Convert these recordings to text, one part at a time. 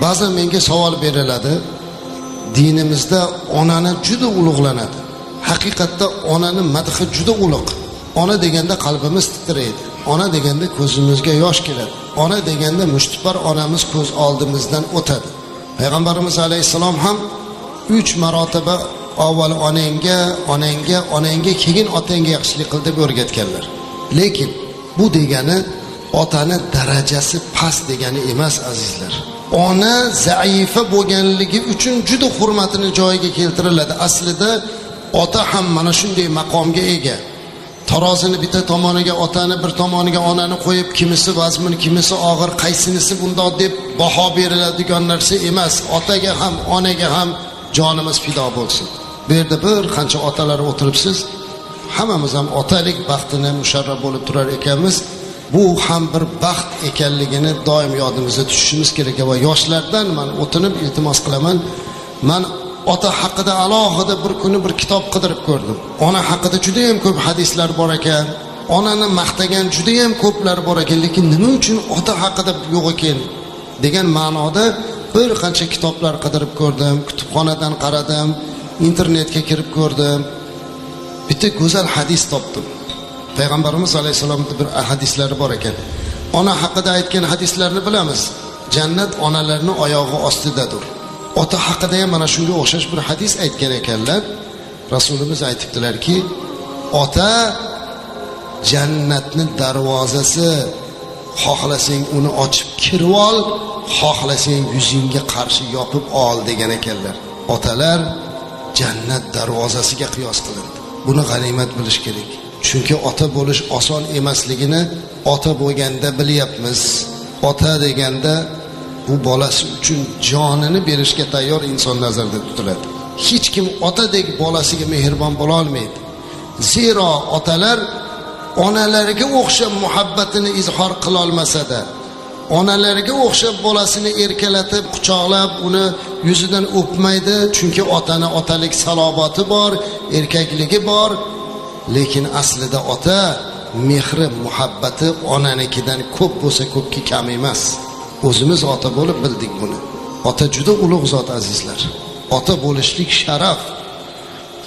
Ba'zan menga savol beriladi. Dinimizda onani juda ulug'lanadi. Haqiqatda onani madhi juda ulug'. Ona deganda qalbimiz titraydi. Ona deganda ko'zimizga yosh keladi. Ona deganda mushtipar onamiz ko'z oldimizdan o'tadi. Payg'ambarimiz alayhisalom ham 3 marotaba avval onangga keyin otangga yaxshilik qil deb o'rgatganlar. Lekin bu degani otani darajasi past degani emas azizlar. Ona zaifa bo'lganligi uchun juda hurmatini joyiga keltiriladi. Aslida ota ham mana shunday maqomga ega. Tarozini bitta tomoniga otani, bir tomoniga onani qo'yib, kimisi vazmin, kimisi og'ir, qaysinisi bundoq deb baho beriladigan narsa emas. Otaga ham, onaga ham jonimiz fido bo'lsin. Bu yerda bir qancha otalar o'tiribsiz. Hammamiz ham otalik baxtini musharraf bo'lib turar ekanmiz. Bu ham bir baxt ekanligini doim yodimizda tutishimiz kerak va yoshlardan men o'tinib iltimos qilaman. Men ota haqida alohida bir kuni bir kitob qidirib ko'rdim. Ona haqida juda ham ko'p hadislar bor ekan. Onani maqtagan juda ham ko'plar bor ekan, lekin nima uchun ota haqida yo'q ekan degan ma'noda bir qancha kitoblar qidirib ko'rdim, kutubxonadan qaradim, internetga kirib ko'rdim. Bitta go'zal hadis topdim. Payg'ambarimiz alayhisolamning bir hadislari bor ekan. Ona haqida aytgan hadislarni bilamiz. Jannat onalarning oyog'i ostidadir. Ota haqida ham mana shunga o'xshash bir hadis aytgan ekanlar. Rasulimiz aytibdilarki, ota jannatning darvozasi, xohlasang uni ochib kirib ol, xohlasang yuzingga qarshi yopib ol degan ekanlar. Otalar jannat darvozasiga qiyos qilindi. Buni g'animat bilish kerak. Chunki ota bo'lish oson emasligini ota bo'lganda bilyapmiz. Ota deganda bu bolasi uchun jonini berishga tayyor inson nazarda tutiladi. Hech kim otadek bolasiga mehribon bo'la olmaydi. Zero otalar onalariga o'xshab muhabbatini izhor qila olmasa-da, onalariga o'xshab bolasini erkalatib, quchoqlab, uni yuzidan o'pmaydi, chunki otani otalik salobati bor, erkakligi bor. Lekin aslida ota mehri, muhabbati onanikidan ko'p bo'lsa ko'pki kam emas. O'zimiz ota bo'lib bildik buni. Ota juda ulug' zot azizlar. Ota bo'lishlik sharaf.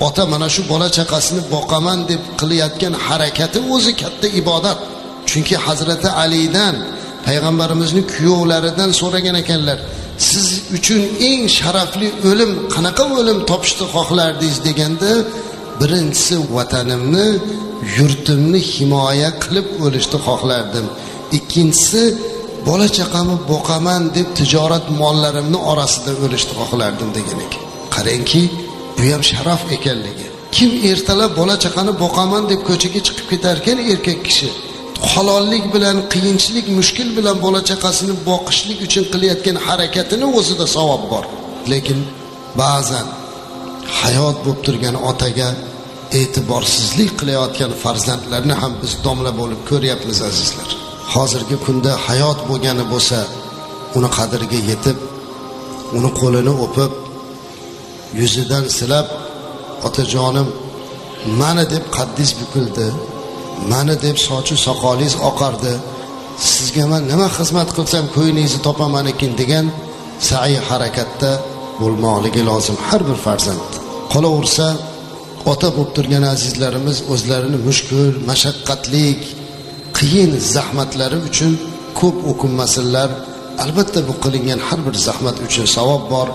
Ota mana shu bola chaqasini boqaman deb qilayotgan harakati o'zi katta ibodat. Chunki Hazrati Alidan, payg'ambarimizning kuyovlaridan so'ragan ekanlar, siz uchun eng sharafli o'lim qanaqa o'lim topishni xohlardingiz deganda, birinchisi vatanimni, yurtimni himoya qilib o'lishni xohlardim. Ikkinchisi bola chaqamni boqaman deb tijorat mollarimni orasida o'lishni xohlardim degan ekan. Qarangki, bu ham sharaf ekanligi. Kim ertalab bola chaqani boqaman deb ko'chaga chiqib ketar ekan erkak kishi, halollik bilan, qiyinchilik, mushkil bilan bola chaqasini boqishlik uchun qilayotgan harakatini o'zida savob bor. Lekin ba'zan hayot bo'lib turgan otaga e'tiborsizlik qilayotgan farzandlarni ham biz domla bo'lib ko'ryapmiz azizlar. Hozirgi kunda hayot bo'lgani bo'lsa, uni qadriga yetib, uni qo'lini o'pib, yuzidan silab, otajonim, meni deb qaddingiz bukildi, meni deb sochi soqolingiz oqardi, sizga men nima xizmat qilsam ko'yingizni topaman ekan degan sa'iy harakatda bo'lmoqligi lozim har bir farzand. Qolaversa, ota bo'lib turgan azizlarimiz o'zlarini mushkul, mashaqqatli, qiyin zahmatlari uchun ko'p o'kinmasinlar. Albatta bu qilingan har bir zahmat uchun savob bor.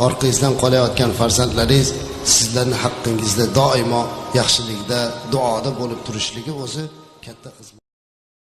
Orqangizdan qolayotgan farzandlaringiz sizlarning haqqingizda doimo yaxshilikda, duoda bo'lib turishligi o'zi katta xizmat.